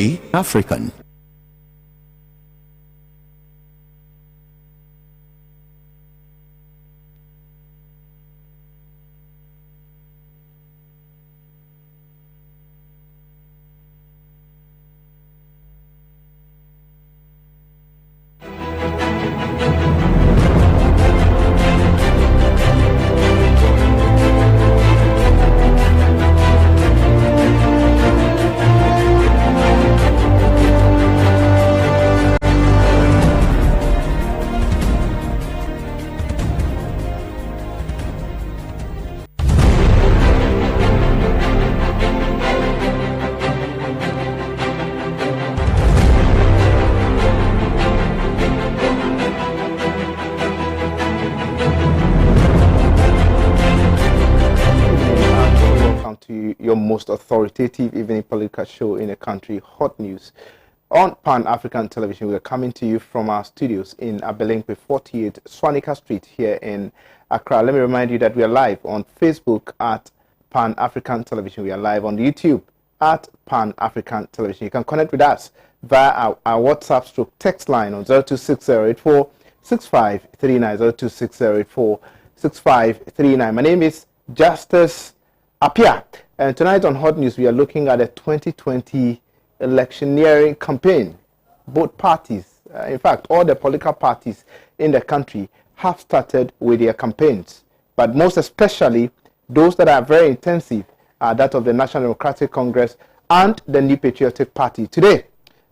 Stay African. Your most authoritative evening political show in the country, Hot News. On Pan-African Television, we are coming to you from our studios in Abelinkwe 48 Swanika Street here in Accra. Let me remind you that we are live on Facebook at Pan-African Television. We are live on YouTube at Pan-African Television. You can connect with us via our WhatsApp stroke text line on 026084 6539, 026084 6539. My name is Justice Appiah. And tonight on Hot News, we are looking at the 2020 electioneering campaign. Both parties, in fact, all the political parties in the country have started with their campaigns. But most especially, those that are very intensive are that of the National Democratic Congress and the New Patriotic Party. Today,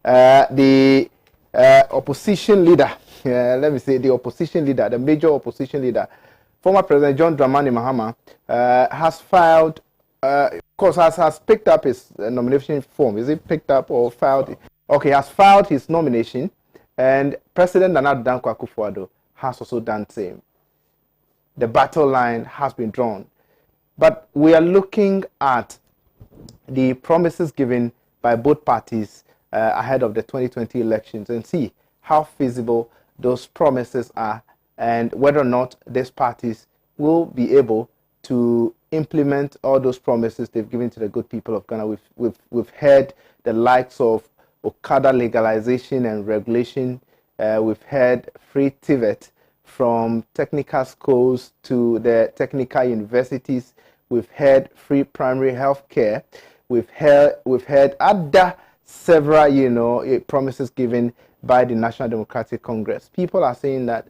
the opposition leader, the major opposition leader, former President John Dramani Mahama, has filed, of course, has picked up his nomination form. Is it picked up or filed? Okay, has filed his nomination, and President Nana Dankwa Akufo-Addo has also done the same. The battle line has been drawn. But we are looking at the promises given by both parties ahead of the 2020 elections and see how feasible those promises are and whether or not these parties will be able to implement all those promises they've given to the good people of Ghana. We've heard the likes of Okada legalization and regulation. We've heard free TVET from technical schools to the technical universities. We've heard free primary health care. We've heard other several, promises given by the National Democratic Congress. People are saying that,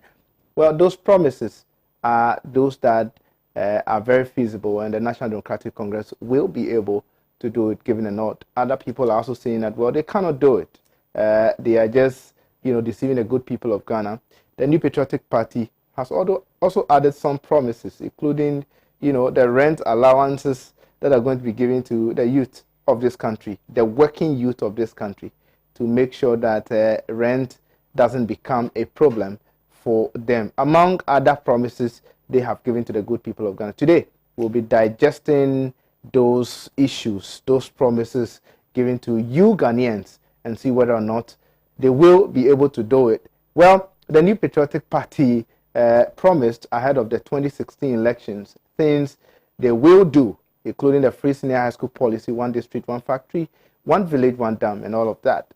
well, those promises are those that are very feasible, and the National Democratic Congress will be able to do it given a nod. Other people are also saying that, well, they cannot do it. They are just, deceiving the good people of Ghana. The New Patriotic Party has also added some promises, including, the rent allowances that are going to be given to the youth of this country, the working youth of this country, to make sure that rent doesn't become a problem for them, among other promises they have given to the good people of Ghana. Today, we'll be digesting those issues, those promises given to you Ghanaians, and see whether or not they will be able to do it. Well, the New Patriotic Party promised ahead of the 2016 elections things they will do, including the free senior high school policy, 1 district, 1 factory, 1 village, 1 dam, and all of that.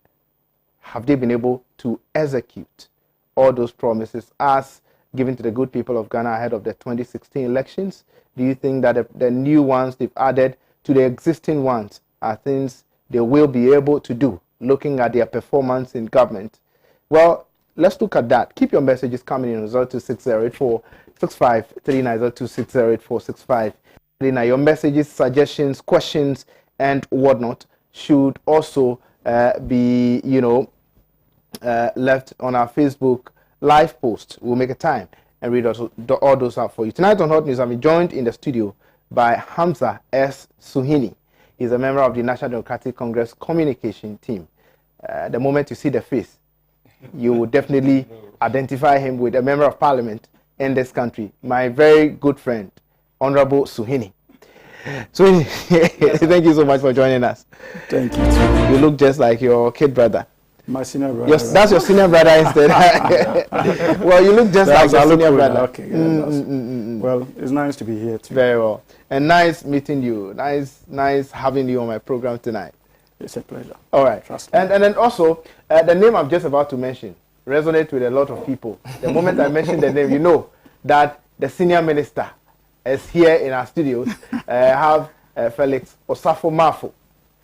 Have they been able to execute all those promises as given to the good people of Ghana ahead of the 2016 elections? Do you think that the new ones they've added to the existing ones are things they will be able to do, looking at their performance in government? Well, let's look at that. Keep your messages coming in on 026084 6539, 026084 6539. Your messages, suggestions, questions, and whatnot should also be, left on our Facebook live post. We'll make a time and read all those out for you. Tonight on Hot News, I'm joined in the studio by Hamza S. Suhini. He's a member of the National Democratic Congress communication team. The moment you see the face, you will definitely identify him with a member of parliament in this country, my very good friend, Honorable Suhini. Suhini, thank you so much for joining us. Thank you too. You look just like your kid brother. My senior brother. That's your senior brother instead. Well, you look just like your senior brother. Okay. Yeah, well, it's nice to be here too. Very well. And nice meeting you. Nice having you on my program tonight. It's a pleasure. All right. Trust me. And then also, the name I'm just about to mention resonates with a lot of people. The moment I mention the name, you know that the senior minister is here in our studios. Have Felix Osafo-Maafo.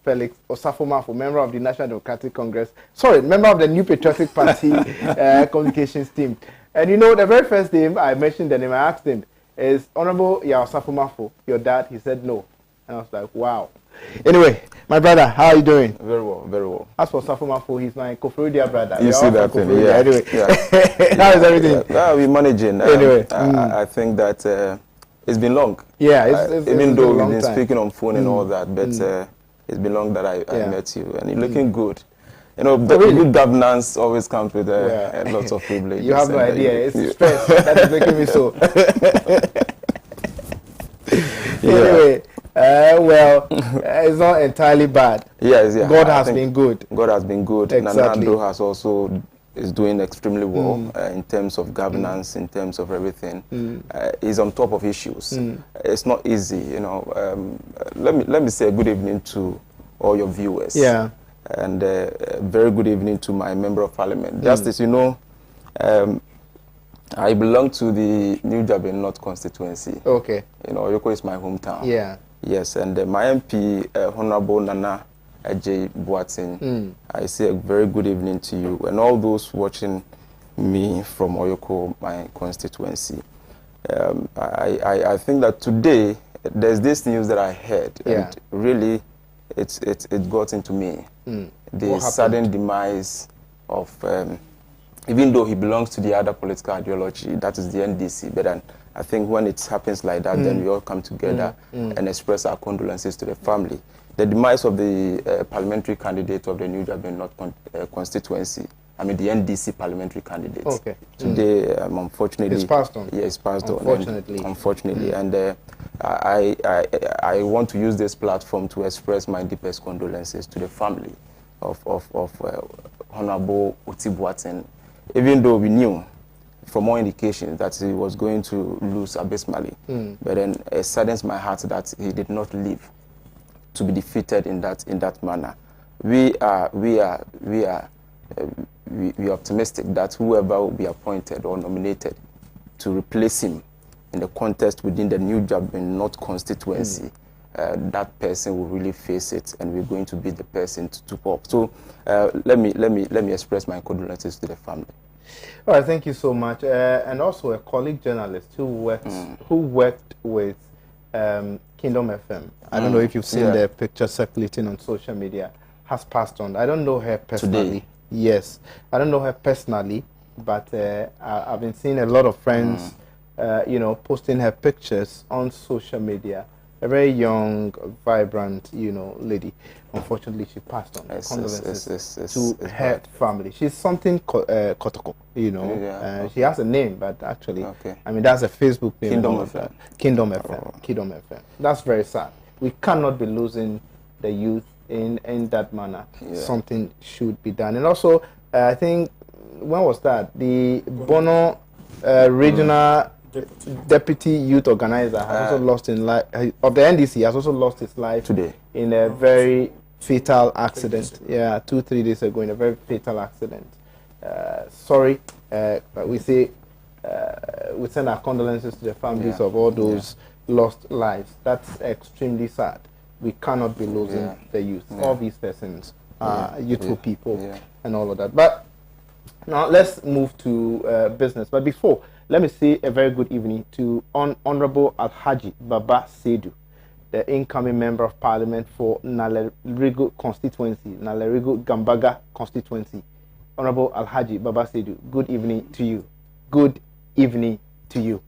Felix Osafo-Maafo, member of the National Democratic Congress. Sorry, member of the New Patriotic Party communications team. And you know, the very first name I mentioned the name, I asked him, is Honorable Osafo-Maafo your dad? He said no. And I was like, wow. Anyway, my brother, how are you doing? Very well, very well. As for Osafo-Maafo, he's my Koforidia brother. You see that thing, yeah. Anyway, yeah. how is everything? Yeah, we're managing. Anyway. I think that it's been long. Yeah, even though we've been time. Speaking on phone and all that, but it's been long that I met you, and you're looking good. You know, good governance always comes with lots of privileges. You have no idea. It's stress that is making me so. Anyway, it's not entirely bad. Yes, yeah. God has been good. God has been good. Exactly. Nana has also is doing extremely well in terms of governance, in terms of everything. He's on top of issues. It's not easy, you know. Let me say a good evening to all your viewers. Yeah. And very good evening to my member of parliament. Just as you know, I belong to the New Jabin North constituency. Okay. You know, Oyoko is my hometown. Yeah. Yes, and my MP, Honorable Nana J. Boateng, I say a very good evening to you and all those watching me from Oyoko, my constituency. I think that today there's this news that I heard, and really it got into me. The sudden demise of, even though he belongs to the other political ideology, that is the NDC, but I think when it happens like that, then we all come together and express our condolences to the family. The demise of the parliamentary candidate of the New Jabin North constituency, I mean the NDC parliamentary candidate. Okay. Today, unfortunately, it's passed on. Yeah, it's passed unfortunately. on. Unfortunately, and I want to use this platform to express my deepest condolences to the family of Honorable Oti Boateng. Even though we knew from all indications that he was going to lose abysmally, but then it saddens my heart that he did not live to be defeated in that manner. We are optimistic that whoever will be appointed or nominated to replace him in the contest within the New Jabin North constituency, that person will really face it, and we're going to be the person to pop. So let me express my condolences to the family. All right, thank you so much. And also a colleague journalist who worked with Kingdom FM. I don't know if you've seen the picture circulating on social media. Has passed on. I don't know her personally. Today. Yes, I don't know her personally, but I've been seeing a lot of friends, you know, posting her pictures on social media. A very young, vibrant, you know, lady. Unfortunately, she passed on. Condolences to her family. She's something Kotoko, you know. She has a name, but actually, I mean, that's a Facebook name. Kingdom FM. Kingdom FM. Kingdom FM. That's very sad. We cannot be losing the youth in that manner. Something should be done. And also, I think, when was that? The Bono regional deputy youth organizer has also lost his life, of the NDC has also lost his life today in a very fatal accident. 2-3 days ago, in a very fatal accident. Sorry, we say we send our condolences to the families of all those lost lives. That's extremely sad. We cannot be losing the youth. All these persons are youthful people and all of that. But now let's move to business. But before, let me say a very good evening to Honorable Alhaji Baba Sedu, the incoming Member of Parliament for Nalerigo constituency, Nalerigo Gambaga constituency. Honorable Alhaji Baba Sedu, good evening to you. Good evening to you.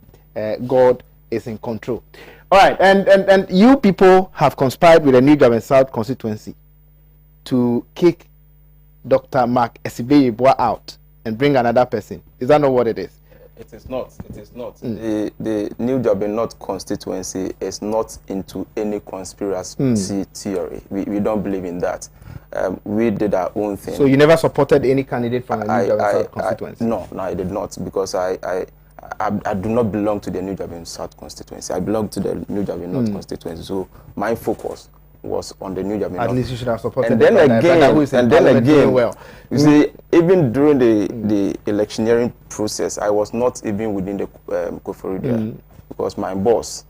God is in control. All right, and you people have conspired with the New Jabin South constituency to kick Dr. Mark Esibeyeboah out and bring another person. Is that not what it is? It is not. It is not. The New Jabin North constituency is not into any conspiracy theory. We don't believe in that. We did our own thing. So you never supported any candidate from the New Jabin South constituency? No, I did not, because I do not belong to the New Jabin South constituency. I belong to the New Jabin North constituency. So my focus was on the New Jammeh. At least you should have supported. And then again, well. You see, even during the electioneering process, I was not even within the Koforidua because my boss,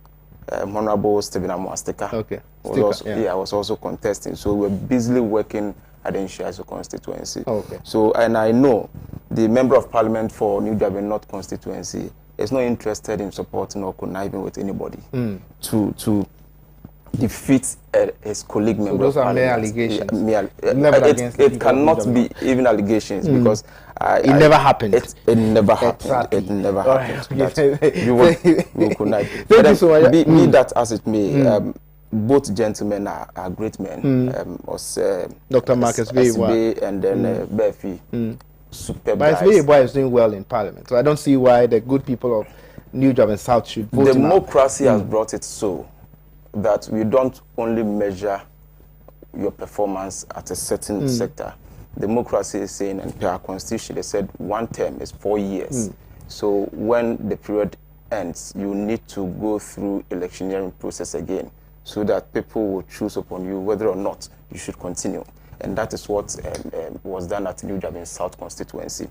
Honorable Stephen Amwasteka, was also contesting. So we were busily working at the Nshiaso constituency. So, and I know the member of parliament for New Jammeh North constituency is not interested in supporting or conniving with anybody to defeat his colleague member. So those are mere allegations. It cannot be even allegations because it never happened. It never happened. Exactly. It never happened. We will connive. Thank you so much. Be that as it may, both gentlemen are great men. Dr. Marcus Bay and then Befi. Super guys. But Appiah is doing well in parliament, so I don't see why the good people of New Jammeh South should vote. Democracy has brought it so that we don't only measure your performance at a certain sector. Democracy is saying, and our constitution, they said 1 term is 4 years. So when the period ends, you need to go through electioneering process again so that people will choose upon you whether or not you should continue. And that is what was done at New Jammeh South constituency.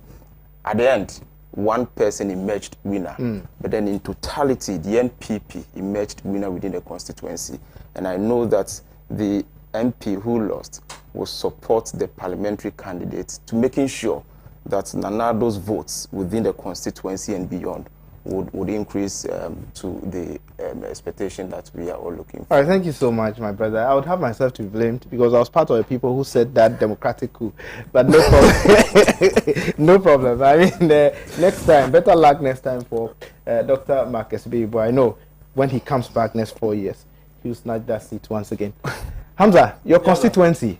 At the end, one person emerged winner, but then in totality, the NPP emerged winner within the constituency. And I know that the MP who lost will support the parliamentary candidate to making sure that Nanado's votes within the constituency and beyond would increase to the expectation that we are all looking for. All right, thank you so much, my brother. I would have myself to be blamed because I was part of the people who said that democratic coup, but no problem. No problem. I mean, next time, better luck next time for Dr. Marcus Appiah. I know when he comes back next 4 years, he'll snatch that seat once again. Hamza, your constituency.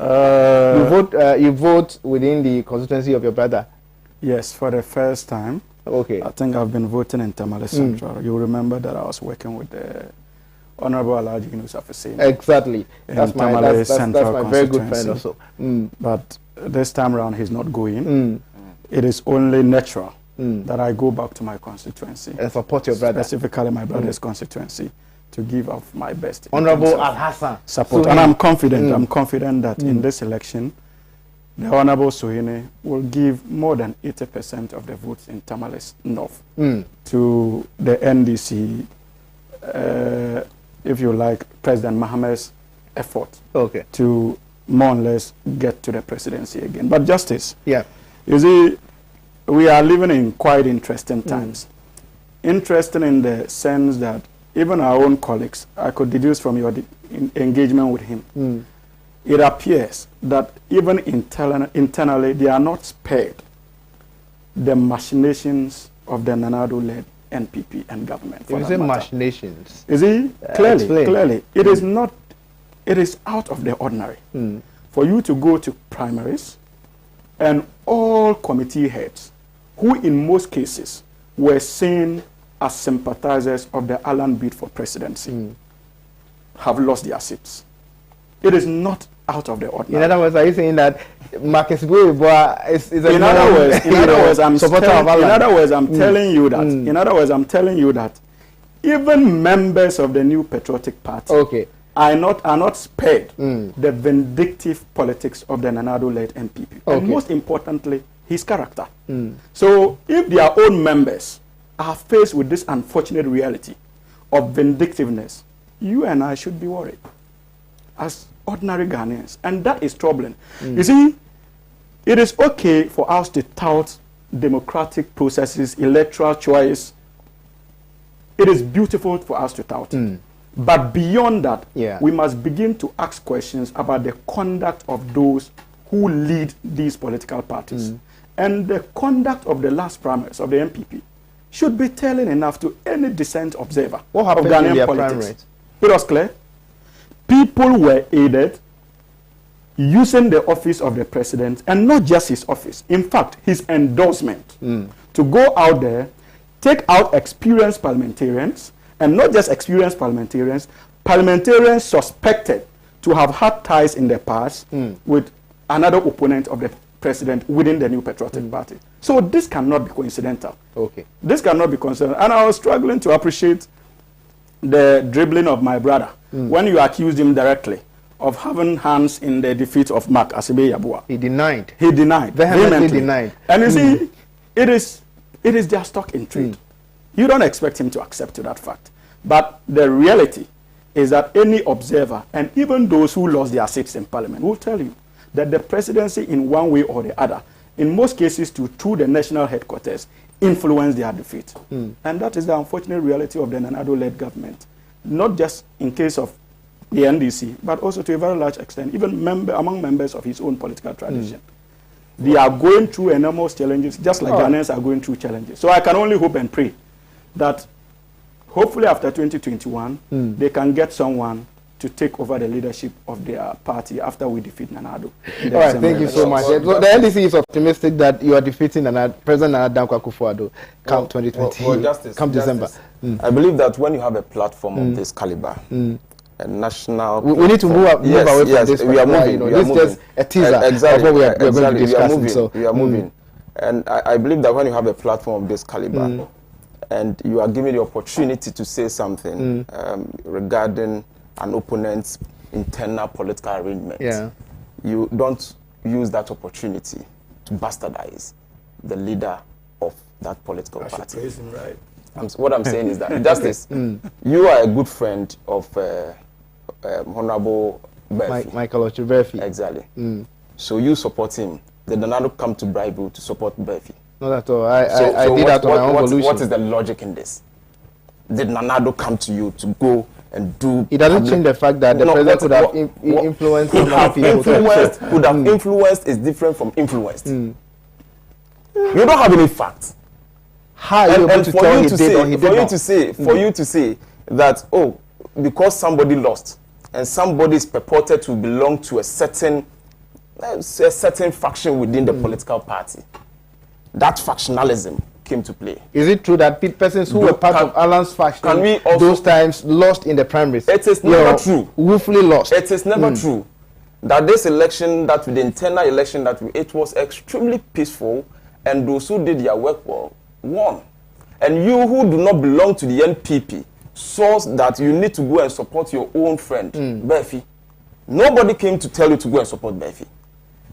You vote within the constituency of your brother? Yes, for the first time. Okay. I think I've been voting in Tamale Central. You remember that I was working with the Honorable Alhaji Yunus Afesina. Exactly. That's my very good friend also. But this time around, he's not going. It is only natural that I go back to my constituency. And support your brother. Specifically my brother's constituency, to give of my best. Honorable Al-Hassan. Support. And I'm confident that in this election, the Honorable Suhine will give more than 80% of the votes in Tamale North to the NDC, if you like, President Mohammed's effort to more or less get to the presidency again. But Justice, you see, we are living in quite interesting times. Interesting in the sense that even our own colleagues, I could deduce from your engagement with him, it appears that even internally they are not spared the machinations of the Nanado-led NPP and government. You say machinations. You see, clearly, it is not, it is out of the ordinary for you to go to primaries and all committee heads, who in most cases were seen as sympathizers of the Allen bid for presidency, have lost their seats. It is not out of the ordinary. In other words, are you saying that Marcus Appiah is a in other words, I'm telling you that even members of the New Patriotic Party are not spared the vindictive politics of the Nanado-led NPP. And most importantly, his character. So if their own members are faced with this unfortunate reality of vindictiveness, you and I should be worried as ordinary Ghanaians, and that is troubling. You see, it is okay for us to tout democratic processes, electoral choice. It is beautiful for us to tout it. But beyond that, we must begin to ask questions about the conduct of those who lead these political parties. And the conduct of the last primaries of the NPP should be telling enough to any decent observer of Ghanaian politics. It was clear. People were aided using the office of the president, and not just his office, in fact, his endorsement, to go out there, take out experienced parliamentarians, and not just experienced parliamentarians suspected to have had ties in the past with another opponent of the president within the New Patriotic Party. So this cannot be coincidental. This cannot be coincidental. And I was struggling to appreciate the dribbling of my brother when you accused him directly of having hands in the defeat of Mark Asibe Yabua. He denied. He denied. Vehemently denied. And you see, it is their stock in trade. You don't expect him to accept to that fact. But the reality is that any observer, and even those who lost their seats in parliament, will tell you that the presidency in one way or the other, in most cases through the national headquarters, influenced their defeat. And that is the unfortunate reality of the Nanado-led government. Not just in case of the NDC, but also to a very large extent, even among members of his own political tradition. They are going through enormous challenges, just like Ghanaians are going through challenges. So I can only hope and pray that hopefully after 2021, they can get someone to take over the leadership of their party after we defeat Nanado. All right, thank you so much. So the NDC is optimistic that you are defeating President Nana Dankwa Akufo-Addo come 2020, come December. I believe that when you have a platform of this caliber, a national... We need to move away from this. We are moving. This is just a teaser exactly, of what we are going to discuss. We are moving. And I believe that when you have a platform of this caliber, and you are given the opportunity to say something regarding an opponent's internal political arrangement, you don't use that opportunity to bastardize the leader of that political party. Praise him, right? What I'm saying is that, Justice, you are a good friend of Honorable Berfi. Michael Berfi. Exactly. So you support him. Did Nanado come to bribe you to support Berfi? Not at all. I did that on my own volition. What is the logic in this? Did Nanado come to you to go and do... It doesn't change the fact that the president could have influenced some people. Could have influenced is different from influenced. You don't have any facts. How are you able to tell he did or he did not? For you to say that, oh, because somebody lost and somebody is purported to belong to a certain faction within the political party, that factionalism came to play. Is it true that persons who were part of Alan's faction those times lost in the primaries? It is never true. Willfully lost. It is never true. That this election, that the internal election, it was extremely peaceful, and those who did their work well won. And you who do not belong to the NPP saw that you need to go and support your own friend, Berfi. Nobody came to tell you to go and support Berfi.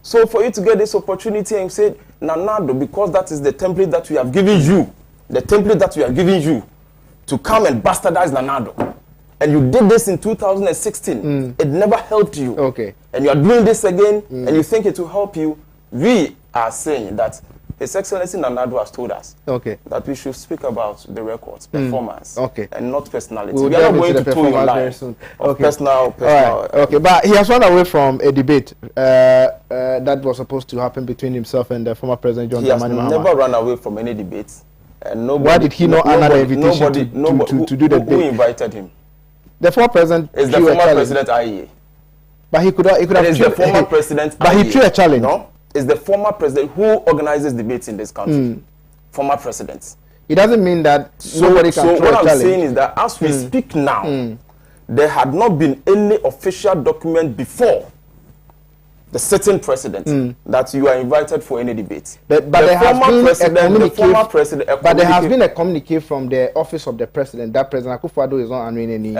So for you to get this opportunity and say, Nanado, because that is the template that we have given you, to come and bastardize Nanado. And you did this in 2016. It never helped you. Okay. And you are doing this again, and you think it will help you. We are saying that His Excellency Nanado has told us that we should speak about the records, performance, and not personality. We are not going to toe your line of personal. Right. Okay, but he has run away from a debate that was supposed to happen between himself and the former President John Dramani Mahama. He has never run away from any debates. And nobody, why did he not honor the invitation to do the debate? Who invited him? The former president. Is the former president IEA? But he could have. It is the former president. But he threw a challenge. No. Is the former president who organizes debates in this country. Former presidents. It doesn't mean that nobody can throw a challenge. So what I'm saying is that as we speak now, there had not been any official document before the sitting president that you are invited for any debate. But there has been a communique from the office of the president that President Akufo-Addo is not honoring any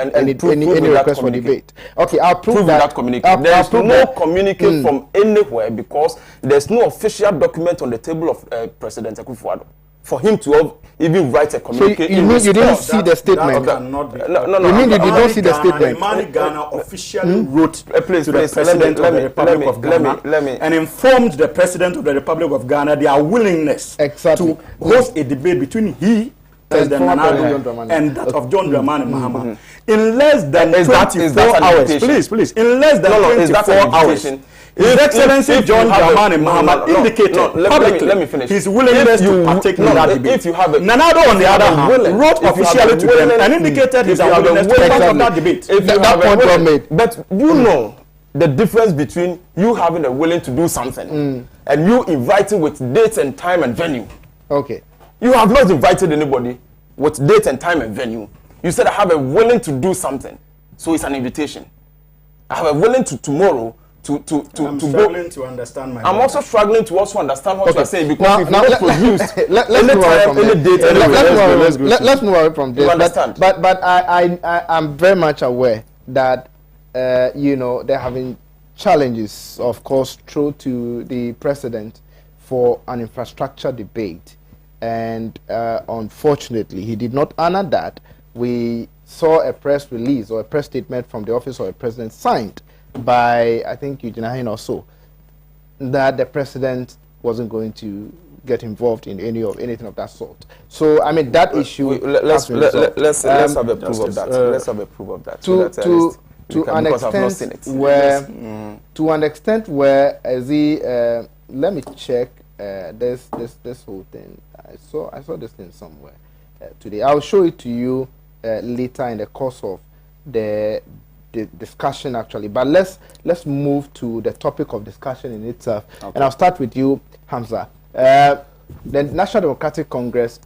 request for debate. Okay, I'll prove that communique. There is no communique from anywhere because there's no official document on the table of President Akufo-Addo for him to even write a communique. So you mean you didn't see the statement? No. You mean you did not see the statement? Ghana officially wrote to the President of the Republic of Ghana and informed the President of the Republic of Ghana their willingness to host a debate between President Nanado and that of John Dramani Mahama in less than 24 hours. Please, in less than 24 hours. His Excellency John Dramani Mahama indicated publicly his willingness to partake in that debate. Nanado, on the other hand, wrote officially to them and indicated his willingness to part of that debate. That point well made. But you know the difference between you having a willing to do something and you inviting with dates and time and venue. Okay. You have not invited anybody with date and time and venue. You said I have a willing to do something, so it's an invitation. I have a willing to tomorrow. I'm struggling to understand I'm also struggling to also understand what you're saying because let's move away from this. You understand? But I'm very much aware that, you know, they're having challenges, of course, through to the president for an infrastructure debate. And unfortunately, he did not honor that. We saw a press release or a press statement from the office of the president signed by, I think, Eugene Ahin or so, that the president wasn't going to get involved in anything of that sort. So, I mean, that issue. Let's have a proof of that. Let's have a proof of that. To an extent where, as he, let me check this whole thing. I saw this thing somewhere today. I'll show it to you later in the course of the discussion, actually. But let's move to the topic of discussion in itself. Okay. And I'll start with you, Hamza. The National Democratic Congress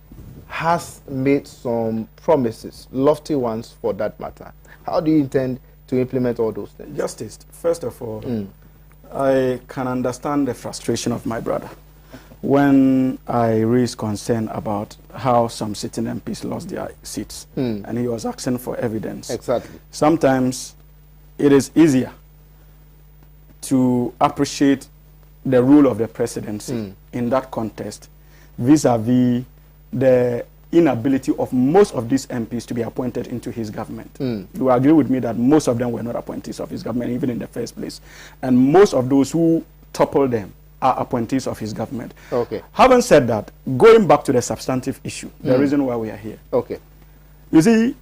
has made some promises, lofty ones for that matter. How do you intend to implement all those things? Justice, first of all, I can understand the frustration of my brother when I raised concern about how some sitting MPs lost their seats, and he was asking for evidence. Exactly. Sometimes it is easier to appreciate the rule of the presidency in that context vis-a-vis the inability of most of these MPs to be appointed into his government. You agree with me that most of them were not appointees of his government, even in the first place. And most of those who toppled them are appointees of his government. Okay. Having said that, going back to the substantive issue, the reason why we are here. Okay. You see,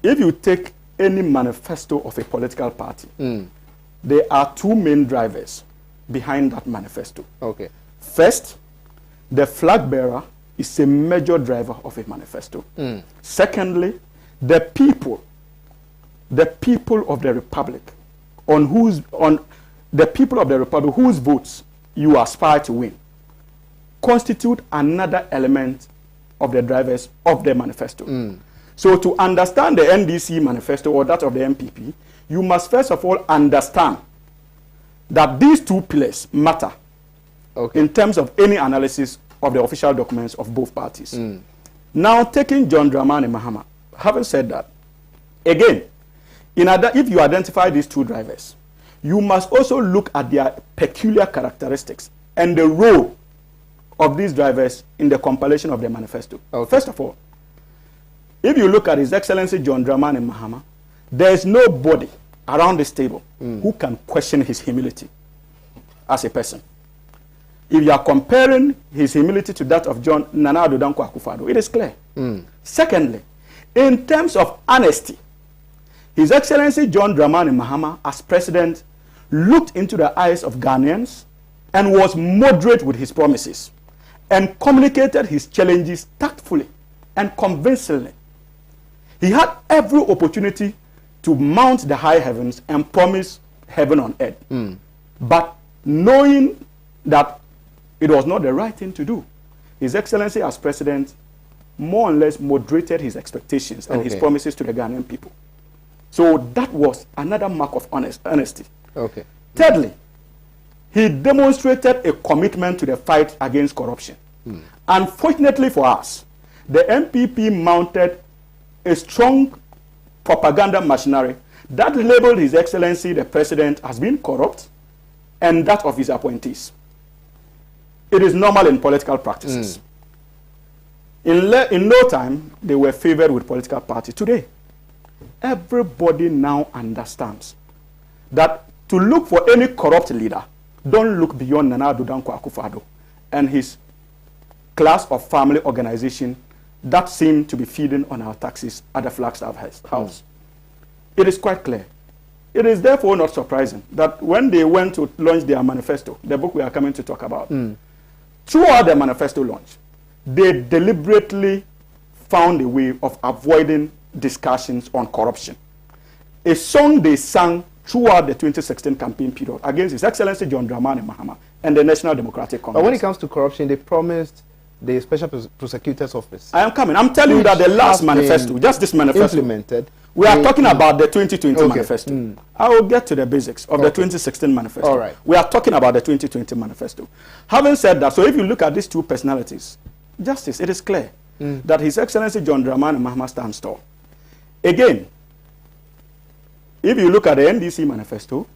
if you take any manifesto of a political party, there are two main drivers behind that manifesto. Okay. First, the flag bearer is a major driver of a manifesto. Secondly, the people of the republic, the people of the republic whose votes you aspire to win, constitute another element of the drivers of the manifesto. So to understand the NDC manifesto or that of the MPP, you must first of all understand that these two pillars matter in terms of any analysis of the official documents of both parties. Now, taking John Dramani Mahama, having said that, again, if you identify these two drivers, you must also look at their peculiar characteristics and the role of these drivers in the compilation of the manifesto. First of all, if you look at His Excellency John Dramani Mahama, there is nobody around this table who can question his humility as a person. If you are comparing his humility to that of Nana Addo Dankwa Akufo-Addo, it is clear. Secondly, in terms of honesty, His Excellency John Dramani Mahama, as president, looked into the eyes of Ghanaians and was moderate with his promises and communicated his challenges tactfully and convincingly. He had every opportunity to mount the high heavens and promise heaven on earth. But knowing that it was not the right thing to do, His Excellency as president more or less moderated his expectations and his promises to the Ghanaian people. So that was another mark of honesty. Thirdly, he demonstrated a commitment to the fight against corruption. Unfortunately for us, the MPP mounted a strong propaganda machinery that labeled His Excellency the President as being corrupt and that of his appointees. It is normal in political practices. In no time, they were favored with political parties. Today, everybody now understands that to look for any corrupt leader, don't look beyond Nana Addo Dankwa Akufo-Addo and his class of family organization that seem to be feeding on our taxes at the Flagstaff House. It is quite clear. It is therefore not surprising that when they went to launch their manifesto, the book we are coming to talk about, throughout their manifesto launch, they deliberately found a way of avoiding discussions on corruption. A song they sang throughout the 2016 campaign period against His Excellency John Dramani Mahama and the National Democratic Congress. But when it comes to corruption, they promised the Special Prosecutor's Office. I am coming. I'm telling you that the last manifesto, just this manifesto, implemented. We are talking about the 2020 manifesto. I will get to the basics of the 2016 manifesto. All right. We are talking about the 2020 manifesto. Having said that, so if you look at these two personalities, Justice, it is clear that His Excellency John Dramani Mahama stands tall. Again, if you look at the NDC manifesto,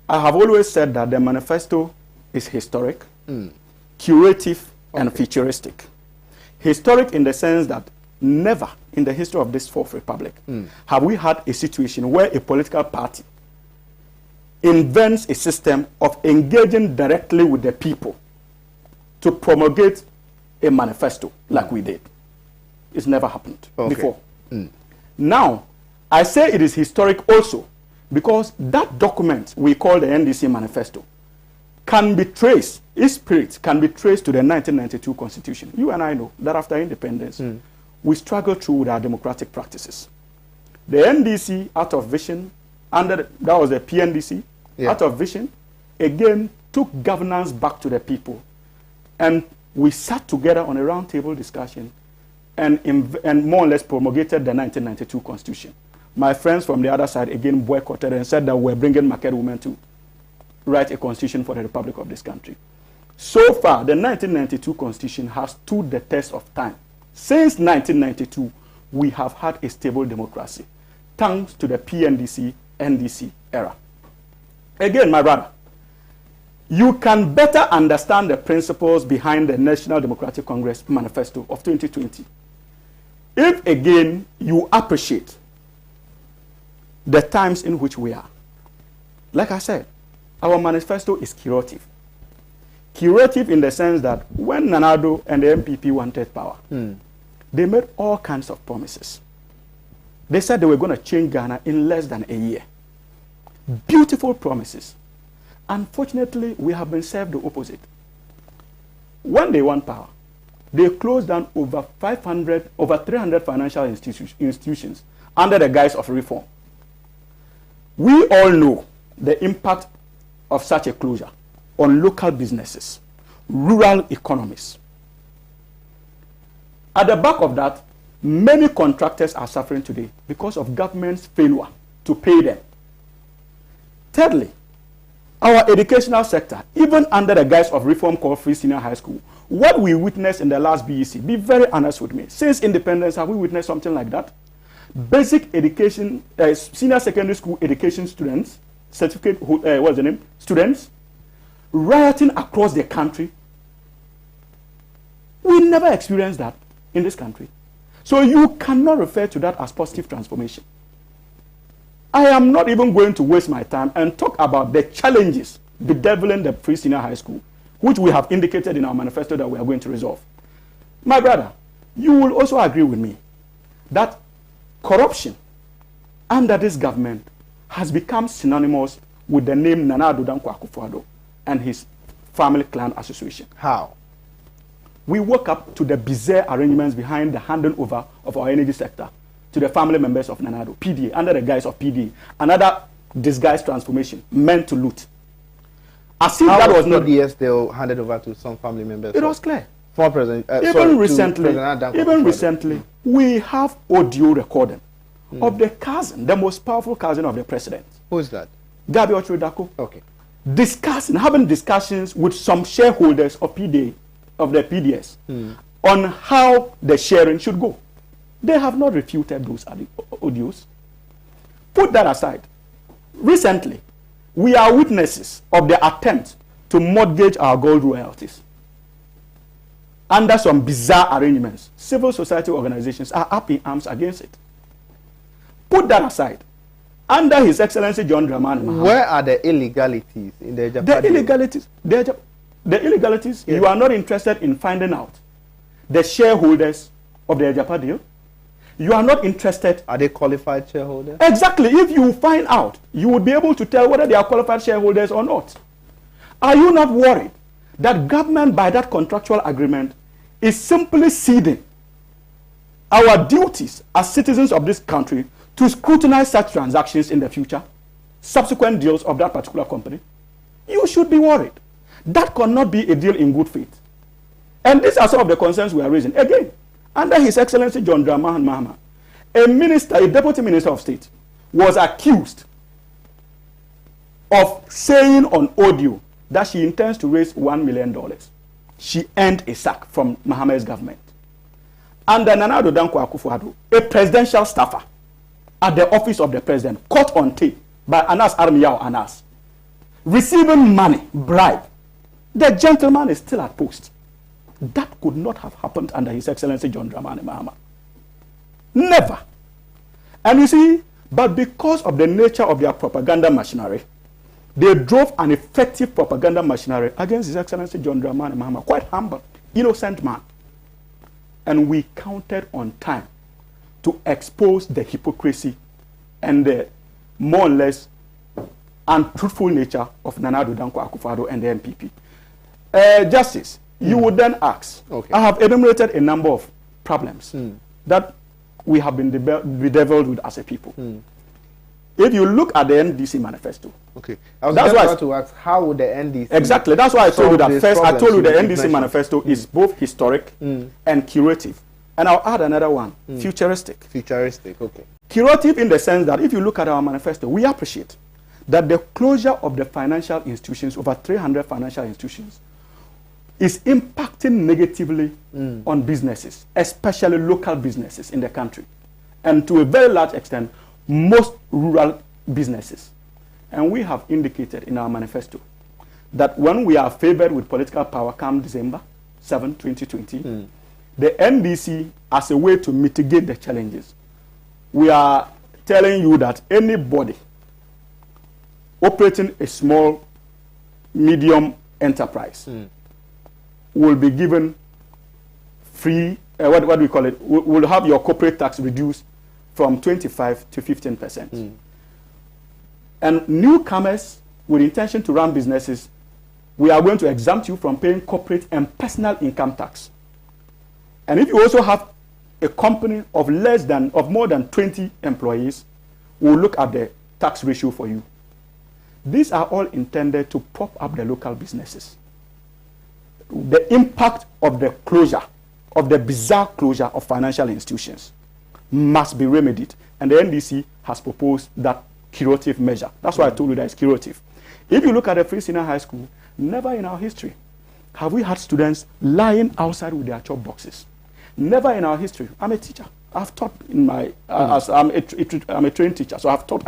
I have always said that the manifesto is historic, curative, and futuristic. Historic in the sense that never in the history of this Fourth Republic have we had a situation where a political party invents a system of engaging directly with the people to promulgate a manifesto like we did. It's never happened before. Now, I say it is historic also because that document we call the NDC manifesto can be traced, its spirit can be traced to the 1992 Constitution. You and I know that after independence, we struggled through with our democratic practices. The NDC, out of vision, that was the PNDC, out of vision, again took governance back to the people. And we sat together on a roundtable discussion and more or less promulgated the 1992 Constitution. My friends from the other side again boycotted and said that we're bringing market women to write a constitution for the Republic of this country. So far, the 1992 Constitution has stood the test of time. Since 1992, we have had a stable democracy, thanks to the PNDC, NDC era. Again, my brother, you can better understand the principles behind the National Democratic Congress Manifesto of 2020 if, again, you appreciate the times in which we are. Like I said, our manifesto is curative. Curative in the sense that when Nana Addo and the MPP wanted power, they made all kinds of promises. They said they were going to change Ghana in less than a year. Beautiful promises. Unfortunately, we have been served the opposite. When they want power, they closed down over 300 financial institutions under the guise of reform. We all know the impact of such a closure on local businesses, rural economies. At the back of that, many contractors are suffering today because of government's failure to pay them. Thirdly, our educational sector, even under the guise of reform called free senior high school, what we witnessed in the last BEC, be very honest with me, since independence, have we witnessed something like that? Basic education, senior secondary school education students, what's the name? Students, rioting across the country. We never experienced that in this country. So you cannot refer to that as positive transformation. I am not even going to waste my time and talk about the challenges bedeviling the free senior high school, which we have indicated in our manifesto that we are going to resolve. My brother, you will also agree with me that corruption under this government has become synonymous with the name Nana Addo Dankwa Akufo-Addo and his family clan association. How? We woke up to the bizarre arrangements behind the handing over of our energy sector to the family members of Nana Addo, PDA, under the guise of PDA, another disguised transformation meant to loot. As if that was not PDA still handed over to some family members. It was clear. For President, even recently, we have audio recording of the cousin, the most powerful cousin of the president. Who is that? Gabi Ochoridako. Okay. Having discussions with some shareholders of PDA, of the PDS, on how the sharing should go. They have not refuted those audios. Put that aside. Recently, we are witnesses of the attempt to mortgage our gold royalties. Under some bizarre arrangements, civil society organizations are up in arms against it. Put that aside. Under His Excellency John Dramani Mahama, where are the illegalities in the Japan? The illegalities, yes. You are not interested in finding out the shareholders of the Ejapa deal. You are not interested. Are they qualified shareholders? Exactly. If you find out, you would be able to tell whether they are qualified shareholders or not. Are you not worried that government, by that contractual agreement, is simply ceding our duties as citizens of this country to scrutinize such transactions in the future, subsequent deals of that particular company? You should be worried. That cannot be a deal in good faith. And these are some of the concerns we are raising. Again, under His Excellency John Dramani Mahama, a minister, a deputy minister of state, was accused of saying on audio that she intends to raise $1 million. She earned a sack from Mahama's government. Under Nana Addo Dankwa Akufo-Addo, a presidential staffer at the office of the president, caught on tape by Anas Armiya or Anas, receiving money, bribe. The gentleman is still at post. That could not have happened under His Excellency John Dramani Mahama. Never. And you see, but because of the nature of their propaganda machinery, they drove an effective propaganda machinery against His Excellency John Dramani Mahama, quite humble, innocent man. And we counted on time to expose the hypocrisy and the more or less untruthful nature of Nana Addo Dankwa Akufo-Addo and the NPP. Justice, you would then ask, I have enumerated a number of problems that we have been bedeviled with as a people. If you look at the NDC manifesto, I was about to ask, how would the NDC... Exactly, that's why I told you that first. I told you the NDC manifesto is both historic and curative. And I'll add another one, futuristic. Futuristic, Curative in the sense that if you look at our manifesto, we appreciate that the closure of the financial institutions, over 300 financial institutions, is impacting negatively on businesses, especially local businesses in the country, and to a very large extent, most rural businesses. And we have indicated in our manifesto that when we are favored with political power come December 7, 2020, the NDC, as a way to mitigate the challenges, we are telling you that anybody operating a small, medium enterprise will be given free, what do we call it? Will have your corporate tax reduced from 25 to 15%. And newcomers with intention to run businesses, we are going to exempt you from paying corporate and personal income tax. And if you also have a company of more than 20 employees, we'll look at the tax ratio for you. These are all intended to prop up the local businesses. The impact of the closure, of the bizarre closure of financial institutions, must be remedied. And the NDC has proposed that curative measure. That's why I told you that it's curative. If you look at the Free Senior High School, never in our history have we had students lying outside with their chop boxes. Never in our history. I'm a teacher. I've taught in my, I'm a trained teacher, so I've taught,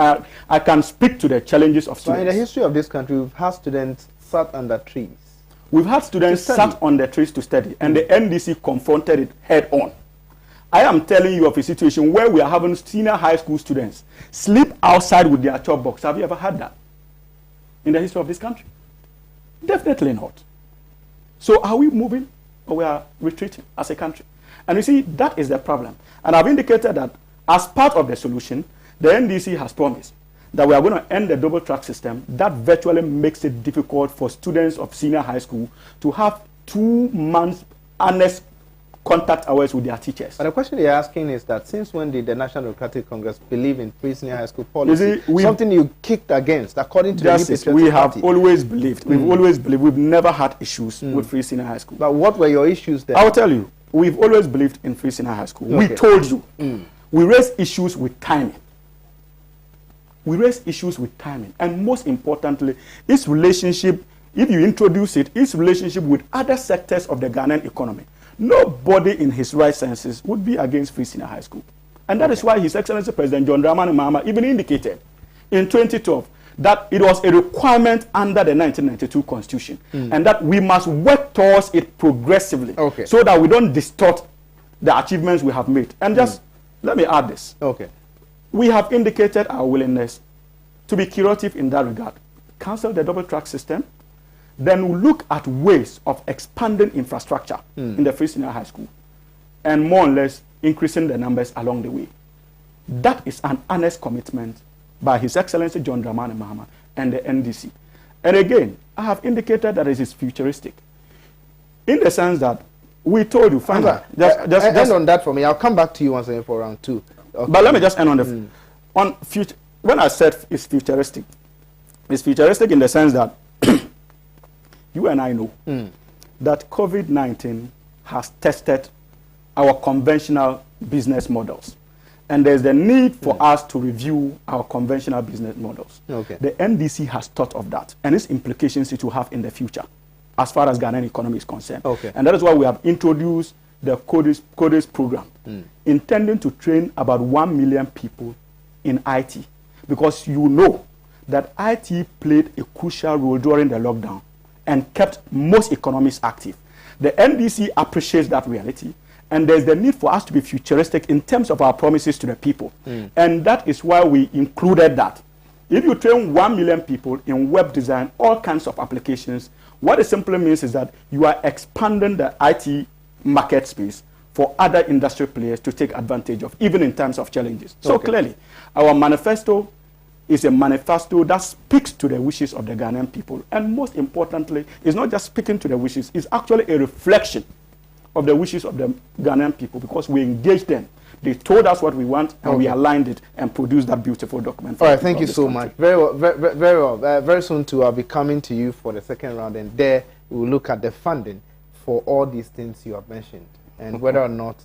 I can speak to the challenges of students. So in the history of this country, we've had students sat under trees. We've had students sat on the trees to study, and the NDC confronted it head on. I am telling you of a situation where we are having senior high school students sleep outside with their chop box. Have you ever had that in the history of this country? Definitely not. So are we moving or we are retreating as a country? And you see, that is the problem. And I've indicated that as part of the solution, the NDC has promised that we are going to end the double track system that virtually makes it difficult for students of senior high school to have 2 months honest contact hours with their teachers. But the question you're asking is that since when did the National Democratic Congress believe in free senior high school policy? Something you kicked against, according to the New Patriotic We have always believed. We've always believed. We've never had issues with free senior high school. But what were your issues there? I'll tell you. We've always believed in free senior high school. We told you. We raised issues with timing. We raised issues with timing. And most importantly, its relationship, if you introduce it, its relationship with other sectors of the Ghanaian economy. Nobody in his right senses would be against free senior high school. And that is why His Excellency President John Dramani Mahama even indicated in 2012 that it was a requirement under the 1992 Constitution and that we must work towards it progressively so that we don't distort the achievements we have made. And just let me add this. We have indicated our willingness to be curative in that regard. Cancel the double track system, then we'll look at ways of expanding infrastructure in the free senior high school and more or less increasing the numbers along the way. That is an honest commitment by His Excellency John Dramani Mahama and the NDC. And again, I have indicated that it is futuristic in the sense that we told you, just end on that for me. I'll come back to you once again for round 2. But let me just end on the on future. When I said it's futuristic in the sense that you and I know that COVID-19 has tested our conventional business models. And there's the need for us to review our conventional business models. The NDC has thought of that and its implications it will have in the future as far as Ghanaian economy is concerned. And that is why we have introduced the Codis program, intending to train about 1 million people in IT, because you know that IT played a crucial role during the lockdown and kept most economies active. The NDC appreciates that reality, and there's the need for us to be futuristic in terms of our promises to the people. And that is why we included that. If you train 1 million people in web design, all kinds of applications, what it simply means is that you are expanding the IT market space for other industry players to take advantage of, even in times of challenges. So clearly, our manifesto is a manifesto that speaks to the wishes of the Ghanaian people. And most importantly, it's not just speaking to the wishes, it's actually a reflection of the wishes of the Ghanaian people, because we engaged them. They told us what we want, and we aligned it and produced that beautiful document. All right, thank you so much. Very well, very well. Very soon too, I'll be coming to you for the second round, and there we will look at the funding for all these things you have mentioned, and whether or not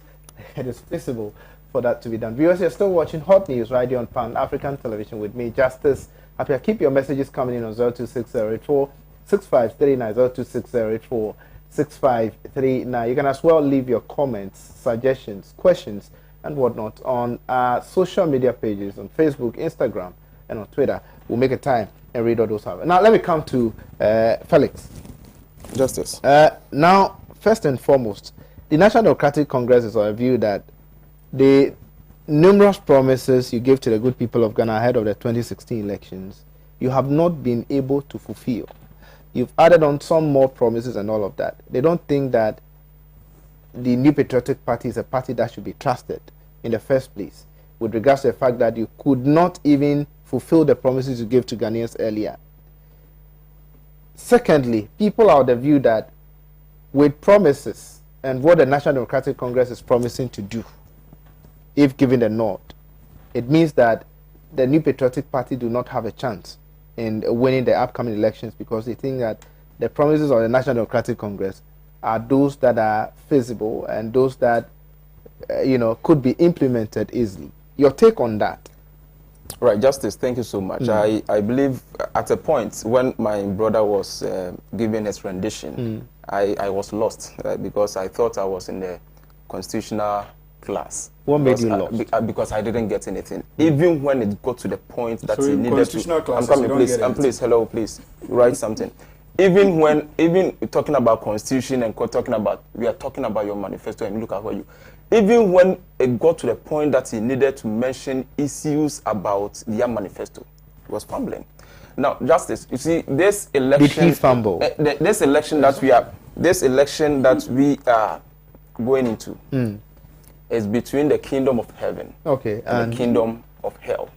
it is feasible for that to be done. Viewers, you're still watching Hot News right here on Pan African Television with me, Justice Appiah. Keep your messages coming in on 026084 6539, 026084 6539. You can as well leave your comments, suggestions, questions, and whatnot on our social media pages on Facebook, Instagram, and on Twitter. We'll make a time and read all those out. Now, let me come to Felix. Justice. Now, first and foremost, the National Democratic Congress is of a view that the numerous promises you gave to the good people of Ghana ahead of the 2016 elections, you have not been able to fulfill. You've added on some more promises and all of that. They don't think that the New Patriotic Party is a party that should be trusted in the first place, with regards to the fact that you could not even fulfill the promises you gave to Ghanaians earlier. Secondly, people are of the view that with promises and what the National Democratic Congress is promising to do, if given the nod, it means that the New Patriotic Party do not have a chance in winning the upcoming elections, because they think that the promises of the National Democratic Congress are those that are feasible and those that could be implemented easily. Your take on that? Right, Justice, thank you so much. I believe at a point when my brother was giving his rendition, I was lost because I thought I was in the constitutional class. What made you lost? Because I didn't get anything. Even when it got to the point that he needed to... I'm coming, please. Please, hello, please, write something. Even talking about constitution and talking about... We are talking about your manifesto, and look at what you... Even when it got to the point that he needed to mention issues about their manifesto, he was fumbling. Now, Justice, you see, this election... Did he fumble? This election that we are going into is between the kingdom of heaven and the kingdom of hell.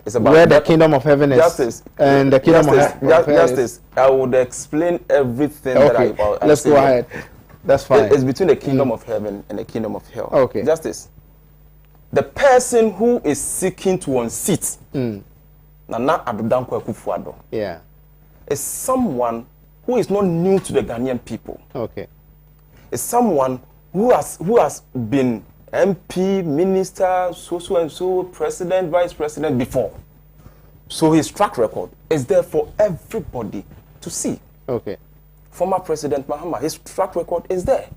It's about where the kingdom of heaven is. Justice. And the kingdom of hell. Justice. I would explain everything that I let's go ahead. That's fine. It's between the kingdom of heaven and the kingdom of hell. Okay. Justice. The person who is seeking to unseat Nana Addo Akufo-Addo is someone who is not new to the Ghanaian people. Okay. It's someone who has been MP, minister, so and so, president, vice president before. So his track record is there for everybody to see. Okay. Former President Mahama, his track record is there.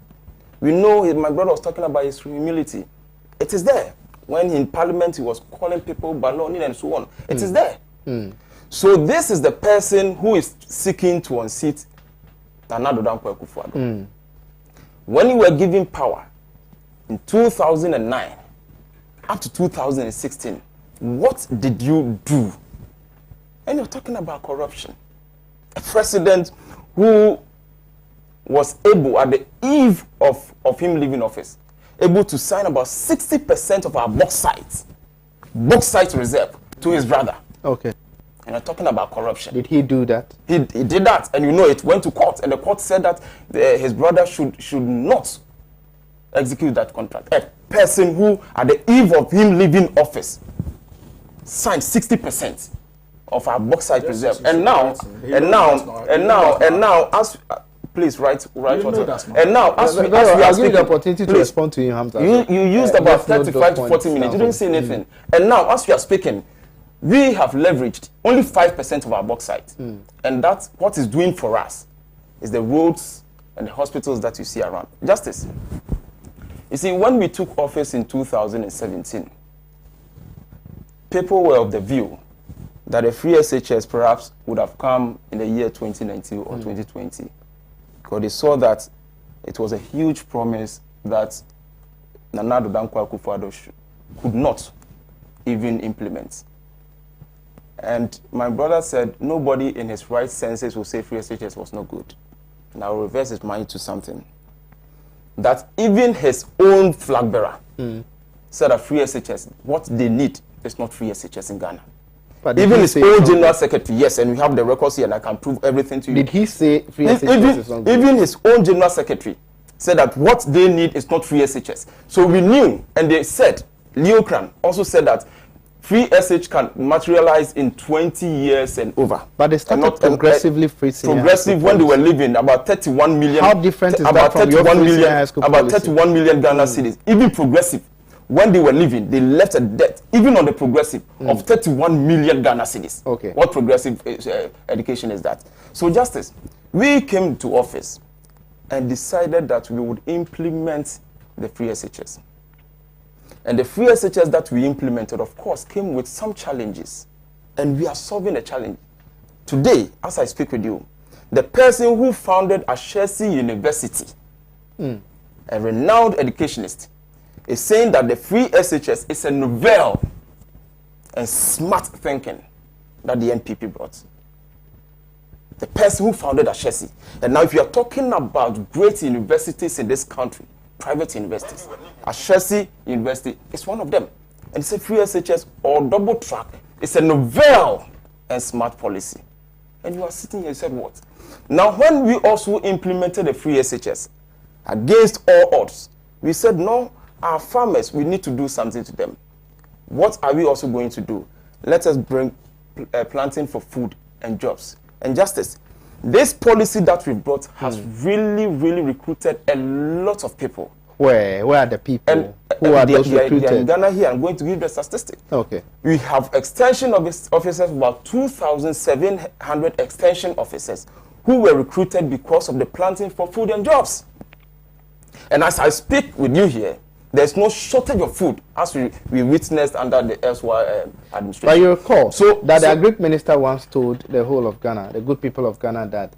We know my brother was talking about his humility. It is there. When in Parliament he was calling people baloney and so on. It is there. So this is the person who is seeking to unseat Nana Addo Akufo-Addo. When you were given power in 2009 up to 2016, what did you do? And you're talking about corruption. A president who was able, at the eve of him leaving office, able to sign about 60% of our bauxite reserve to his brother. Okay. And you're talking about corruption. Did he do that? He did that, and it went to court, and the court said that his brother should not execute that contract. A person who, at the eve of him leaving office, signed 60% of our bauxite reserve, and now, as please write what. And now, as we are speaking, the opportunity to respond to you, Hamza. You used about 35 to 40 minutes. You didn't say anything. And now, as we are speaking, we have leveraged only 5% of our bauxite, and that's what it's doing for us. Is the roads and the hospitals that you see around. Justice. You see, when we took office in 2017, people were of the view that a free SHS perhaps would have come in the year 2019 or 2020, because they saw that it was a huge promise that Nana Addo Dankwa Akufo-Addo could not even implement. And my brother said nobody in his right senses will say free SHS was not good. And I'll reverse his mind to something. That even his own flag bearer said that free SHS, what they need is not free SHS in Ghana. But even his own general secretary, yes, and we have the records here and I can prove everything to you. Did he say free SHS is not good? Even his own general secretary said that what they need is not free SHS. So we knew, and they said, Leo Kran also said that free SH can materialize in 20 years and over. But they started progressively free senior progressive when they were living about 31 million. How different is that from your free senior high school policy? About 31 million Ghana cedis. Even progressive, when they were living, they left a debt, even on the progressive, of 31 million Ghana cedis. Okay. What progressive education is that? So, Justice, we came to office and decided that we would implement the free SHS. And the free SHS that we implemented, of course, came with some challenges. And we are solving the challenge. Today, as I speak with you, the person who founded Ashesi University, a renowned educationist, is saying that the free SHS is a novel and smart thinking that the NPP brought. The person who founded Ashesi. And now if you are talking about great universities in this country, private universities, Ashesi University is one of them. And it's a free SHS or double track. It's a novel and smart policy. And you are sitting here and said what? Now when we also implemented the free SHS, against all odds, we said no, our farmers, we need to do something to them. What are we also going to do? Let us bring planting for food and jobs. And Justice, this policy that we brought has really recruited a lot of people. Where are the people? And, who are those recruited? They are in Ghana here. I'm going to give the statistic. Okay. We have extension officers, about 2,700 extension officers who were recruited because of the planting for food and jobs. And as I speak with you here, there's no shortage of food as we witnessed under the SY administration. But you recall that the Agric Minister once told the whole of Ghana, the good people of Ghana, that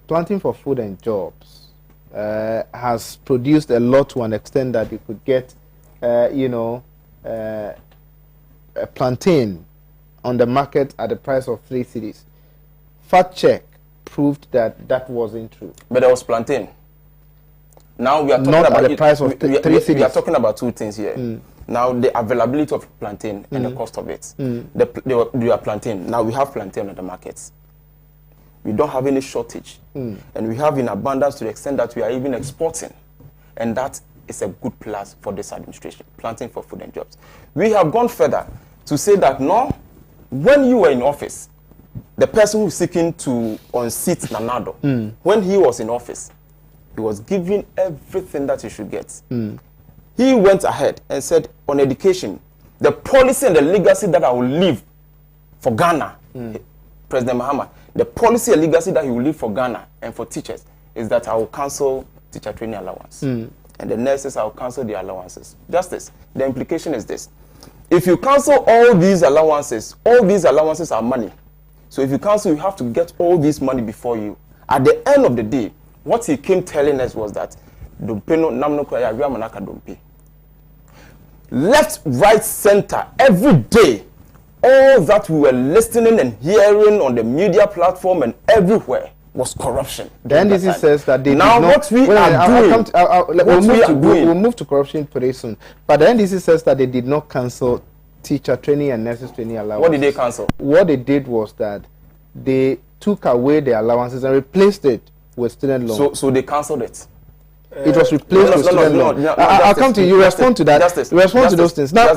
planting for food and jobs has produced a lot to an extent that you could get, a plantain on the market at the price of 3 cedis. Fact check proved that that wasn't true. But there was plantain. Now we are talking not about at the price of 3 cedis. We are talking about two things here. Now the availability of plantain and the cost of it. They are plantain. Now we have plantain on the markets. We don't have any shortage. And we have in abundance to the extent that we are even exporting. And that is a good plus for this administration, planting for food and jobs. We have gone further to say that no, when you were in office, the person who is seeking to unseat Nana Addo, when he was in office, he was given everything that he should get. He went ahead and said on education, the policy and the legacy that I will leave for Ghana, President Mahama, the policy and legacy that he will leave for Ghana and for teachers is that I will cancel teacher training allowance. And the nurses, I will cancel the allowances. Justice, the implication is this. If you cancel all these allowances are money. So if you cancel, you have to get all this money before you. At the end of the day, what he came telling us was that left, right, center, every day, all that we were listening and hearing on the media platform and everywhere was corruption. The NDC says that they now did not, what we are doing. We'll move to corruption pretty soon. But the NDC says that they did not cancel teacher training and nurses training allowances. What did they cancel? What they did was that they took away the allowances and replaced it with student loan. So they cancelled it. It was replaced with student loan. I'll come to you. Respond to that. Respond to those things. Now,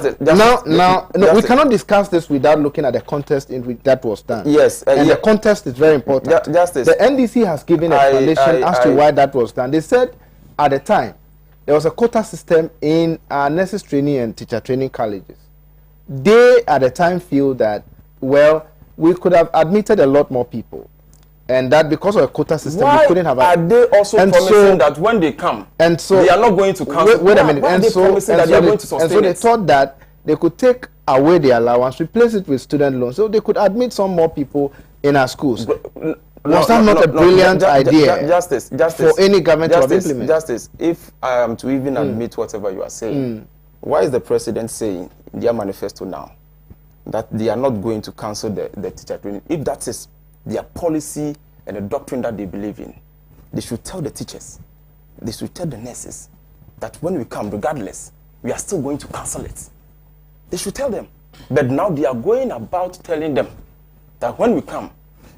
we cannot discuss this without looking at the context in which that was done. Yes, and the context is very important. The NDC has given explanation as to why that was done. They said at the time there was a quota system in nurses training and teacher training colleges. They at the time feel that, well, we could have admitted a lot more people. And that because of a quota system, we couldn't have. Are they also promising that when they come, they are not going to cancel? Wait a minute. And so they thought that they could take away the allowance, replace it with student loans, so they could admit some more people in our schools. Was that not a brilliant idea Justice, for any government to have implemented? Justice, if I am to even admit whatever you are saying, why is the president saying in their manifesto now that they are not going to cancel the teacher training? If that is their policy and the doctrine that they believe in, they should tell the teachers, they should tell the nurses that when we come, regardless, we are still going to cancel it. They should tell them. But now they are going about telling them that when we come,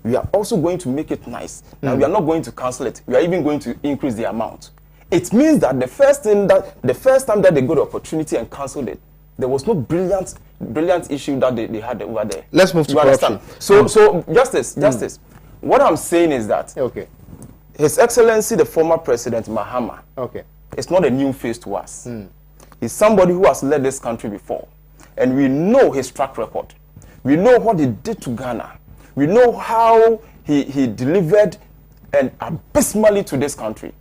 we are also going to make it nice. Now we are not going to cancel it. We are even going to increase the amount. It means that the first time that they got the opportunity and cancelled it, there was no brilliant issue that they had over there. Let's move to corruption. So Justice. What I'm saying is that His Excellency, the former President Mahama, it's not a new face to us. He's somebody who has led this country before. And we know his track record. We know what he did to Ghana. We know how he delivered and abysmally to this country.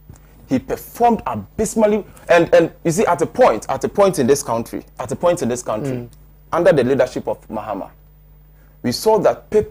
He performed abysmally. And you see, at a point in this country, under the leadership of Mahama, we saw that people